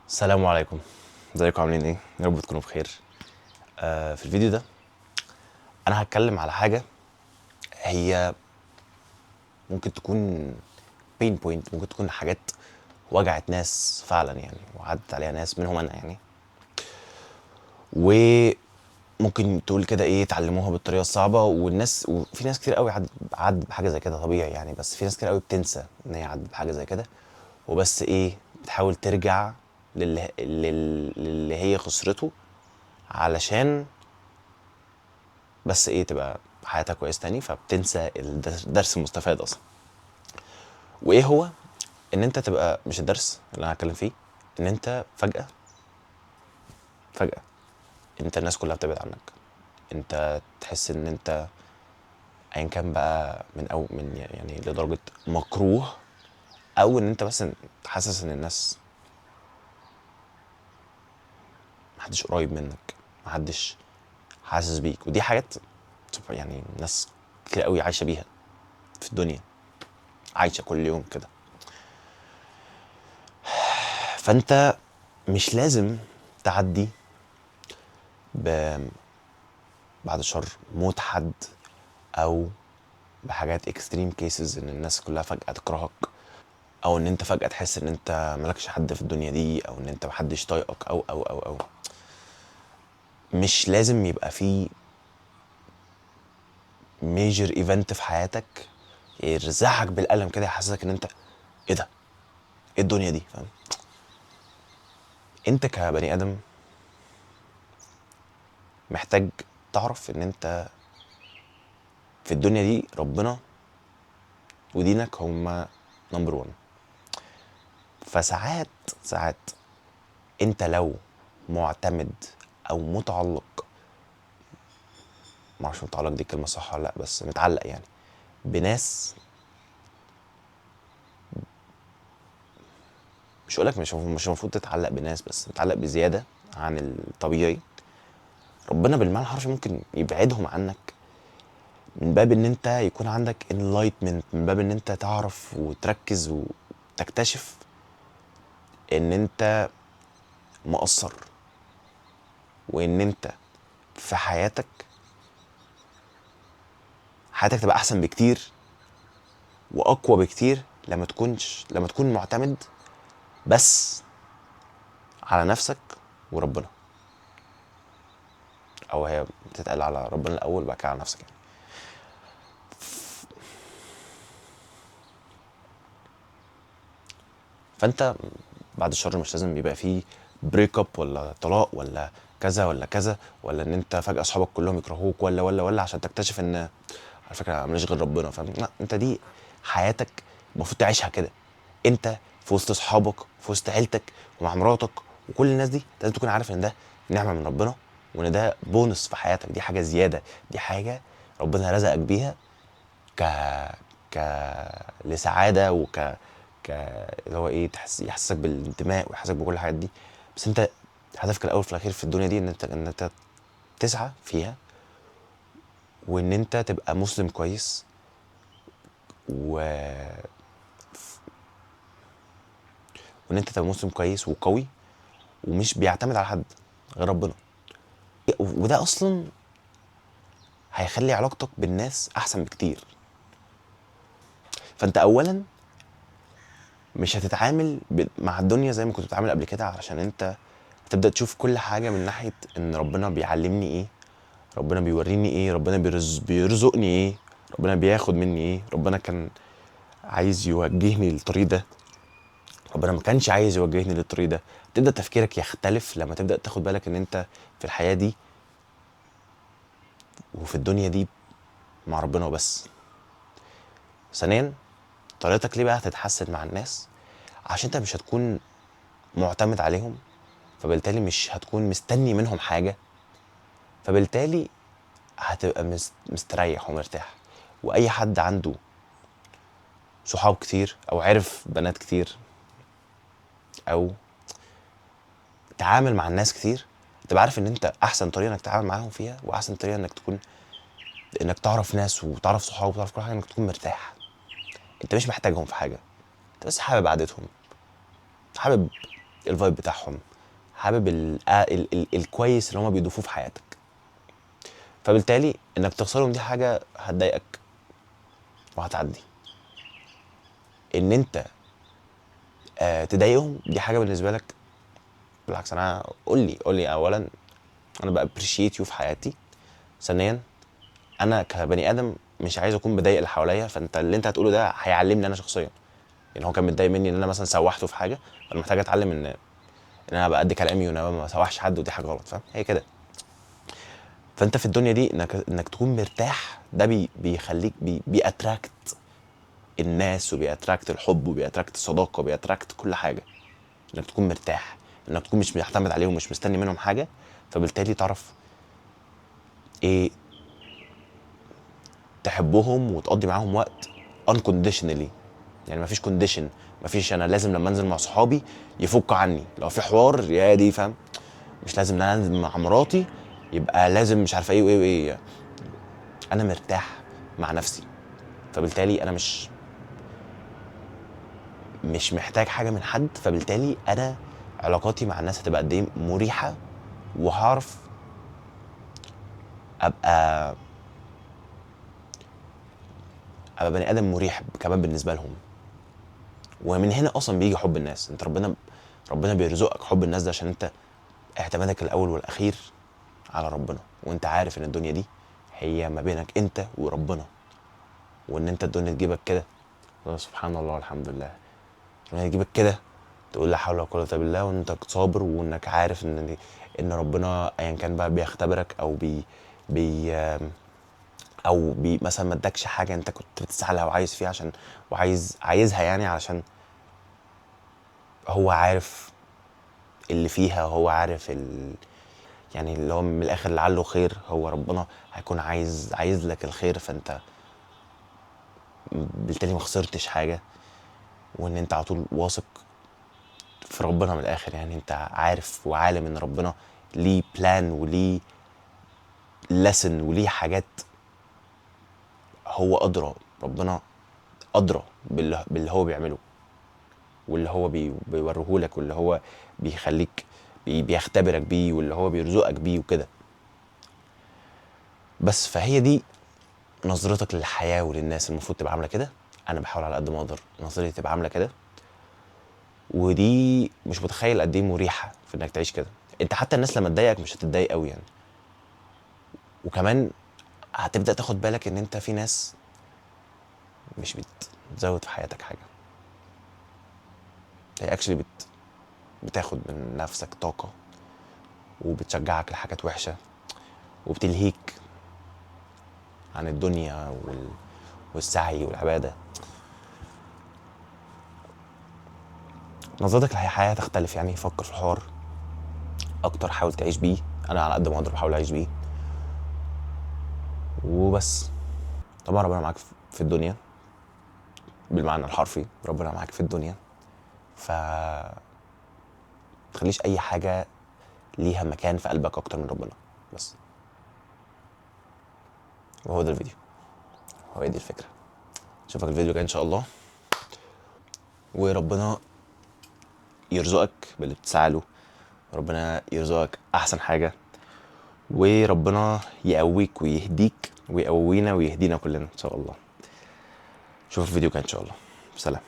السلام عليكم. ازيكم عاملين ايه؟ يا رب تكونوا بخير. في الفيديو ده انا هتكلم على حاجه هي ممكن تكون بين بوينت، ممكن تكون حاجات وجعت ناس فعلا يعني، وعدت عليها ناس منهم انا يعني، وممكن تقول كده ايه اتعلموها بالطريقه الصعبه. وفي ناس كتير قوي عدت بحاجه زي كده طبيعي يعني، بس في ناس كتير قوي بتنسى ان هي عدت بحاجه زي كده، وبس ايه بتحاول ترجع للي هي خسرته علشان بس ايه تبقى حياتها كويس تاني، فبتنسى الدرس المستفاد اصلا. وايه هو؟ ان انت تبقى مش الدرس اللي انا هتكلم فيه، ان انت فجأة انت الناس كلها بتبعد عنك، انت تحس ان انت ايا كان بقى من يعني لدرجة مكروه، او ان انت بس حاسس ان الناس محدش قريب منك، محدش حاسس بيك. ودي حاجات يعني ناس كتير قوي عايشة بيها في الدنيا، عايشة كل يوم كده. فانت مش لازم تعدي بعد الشر موت حد، او بحاجات اكستريم كيسز ان الناس كلها فجأة تكرهك، او ان انت فجأة تحس ان انت مالكش حد في الدنيا دي، او ان انت محدش طايقك او مش لازم يبقى في ميجر ايفنت في حياتك يرزعك بالقلم كده، يحسسك ان انت ايه ده، ايه الدنيا دي، فاهم؟ انت كبني ادم محتاج تعرف ان انت في الدنيا دي ربنا ودينك هما نمبر 1. فساعات انت لو معتمد او متعلق، معرفش متعلق دي كلمة صح ولا لا، بس متعلق يعني بناس، مش هقولك مش المفروض تتعلق بناس، بس متعلق بزيادة عن الطبيعي، ربنا بالمعنى الحرفي ممكن يبعدهم عنك، من باب ان انت يكون عندك enlightenment، من باب ان انت تعرف وتركز وتكتشف ان انت مقصر، وان انت في حياتك تبقى احسن بكتير واقوى بكتير لما تكون معتمد بس على نفسك وربنا، او هي بتتقال على ربنا الاول وبعد كده على نفسك يعني. فانت بعد الشر مش لازم يبقى فيه بريك اب ولا طلاق ولا كذا ولا كذا، ولا ان انت فجاه اصحابك كلهم يكرهوك ولا عشان تكتشف ان على فكره ماليش غير ربنا، فاهم؟ لا، انت دي حياتك المفروض تعيشها كده. انت في وسط اصحابك، في وسط عيلتك، ومع مراتك وكل الناس دي، لازم تكون عارف ان ده نعمه من ربنا، وان ده بونص في حياتك، دي حاجه زياده، دي حاجه ربنا رزقك بيها ك ك لسعاده ك اللي هو ايه يحسسك بالانتماء ويحسسك بكل الحاجات دي. بس انت هدفك الاول في الاخير في الدنيا دي ان انت تسعى فيها، وان انت تبقى مسلم كويس، و... وان انت تبقى مسلم كويس وقوي، ومش بيعتمد على حد غير ربنا. وده اصلا هيخلي علاقتك بالناس احسن بكتير. فانت اولا مش هتتعامل مع الدنيا زي ما كنت بتتعامل قبل كده، علشان انت هتبدا تشوف كل حاجه من ناحيه ان ربنا بيعلمني ايه، ربنا بيوريني ايه، ربنا بيرزقني ايه، ربنا بياخد مني ايه، ربنا كان عايز يوجهني للطريق ده، ربنا ما كانش عايز يوجهني للطريق ده. تبدا تفكيرك يختلف لما تبدا تاخد بالك ان انت في الحياه دي وفي الدنيا دي مع ربنا وبس. ثانيا، طريقتك ليه بقى هتتحسن مع الناس؟ عشان انت مش هتكون معتمد عليهم، فبالتالي مش هتكون مستني منهم حاجه، فبالتالي هتبقى مستريح ومرتاح. واي حد عنده صحاب كتير او عرف بنات كتير او تعامل مع الناس كتير، تبقى عارف ان انت احسن طريقه انك تتعامل معاهم فيها، واحسن طريقه انك تعرف ناس وتعرف صحاب وتعرف كل حاجه، انك تكون مرتاح. انت مش محتاجهم في حاجه، انت بس حابب قعدتهم، حابب الفايب بتاعهم، حابب الكويس اللي هما بيضيفوه في حياتك. فبالتالي انك تخسرهم دي حاجه هتضايقك وهتعدي. ان انت تضايقهم دي حاجه بالنسبه لك بالعكس. انا قول لي اولا انا بابريشيت يو في حياتي. ثانيا انا كبني ادم مش عايز اكون بضايق اللي حواليا، فانت اللي انت هتقوله ده هيعلمني انا شخصيا. يعني هو كان متضايق مني ان انا مثلا سوحته في حاجه، فانا محتاج اتعلم ان انا ابقى قد كلامي وان انا ما اسوحش حد، ودي حاجه غلط. فاهم؟ هي كده. فانت في الدنيا دي انك تكون مرتاح ده بيخليك بيأتراكت الناس، وبيأتراكت الحب، وبيأتراكت الصداقه، وبيأتراكت كل حاجه. انك تكون مرتاح، انك تكون مش معتمد عليهم، مش مستني منهم حاجه، فبالتالي تعرف ايه تحبهم وتقضي معاهم وقت unconditionally. يعني مفيش كونديشن، مفيش انا لازم لما انزل مع صحابي يفكوا عني لو في حوار يا دي. فاهم؟ مش لازم ان انا انزل مع مراتي يبقى لازم مش عارفه ايه وايه وايه. انا مرتاح مع نفسي، فبالتالي انا مش محتاج حاجه من حد. فبالتالي انا علاقاتي مع الناس هتبقى قد ايه مريحه، وهعرف ابقى بني ادم مريح كمان بالنسبه لهم. ومن هنا اصلا بيجي حب الناس. انت ربنا بيرزقك حب الناس ده عشان انت اعتمادك الاول والاخير على ربنا، وانت عارف ان الدنيا دي هي ما بينك انت وربنا، وان انت الدنيا تجيبك كده. سبحان الله والحمد لله. الدنيا تجيبك كده تقول لا حول ولا قوه الا بالله، وانت صابر، وانك عارف ان ربنا ايا كان بقى بيختبرك او بي او مثلا ما ادكش حاجه انت كنت بتسعى لها وعايز فيها عشان عايزها، يعني علشان هو عارف اللي فيها، هو عارف يعني اللي هو من الاخر لعله خير. هو ربنا هيكون عايز لك الخير، فانت بالتالي ما خسرتش حاجه. وان انت على طول واثق في ربنا من الاخر. يعني انت عارف وعالم ان ربنا ليه بلان وليه لسن وليه حاجات. هو ادرى، ربنا ادرى باللي هو بيعمله، واللي هو بيوريهولك، واللي هو بيخليك بيختبرك بيه، واللي هو بيرزقك بيه وكده. بس فهي دي نظرتك للحياه وللناس المفروض تبقى عامله كده. انا بحاول على قد ما اقدر نظرتي تبقى عامله كده، ودي مش متخيل قد ايه مريحه في انك تعيش كده. انت حتى الناس لما تضايقك مش هتتضايق قوي يعني. وكمان هتبدا تاخد بالك ان انت في ناس مش بتزود في حياتك حاجه، هي اكشلي بتاخد من نفسك طاقه، وبتشجعك لحاجات وحشه، وبتلهيك عن الدنيا والسعي والعباده. نظرتك للحياه تختلف. يعني فكر في الحوار اكتر، حاول تعيش بيه. انا على قد ما اقدر بحاول اعيش بيه وبس. طبعا ربنا معاك في الدنيا بالمعنى الحرفي، ربنا معاك في الدنيا. ف تخليش اي حاجه ليها مكان في قلبك اكتر من ربنا بس. وهو ده الفيديو، هو دي الفكره. اشوفك الفيديو الجاي ان شاء الله، وربنا يرزقك باللي بتسعى له، وربنا يرزقك احسن حاجه، وربنا يقويك ويهديك ويقوينا ويهدينا كلنا ان شاء الله. اشوفك الفيديو الجاي ان شاء الله. سلام.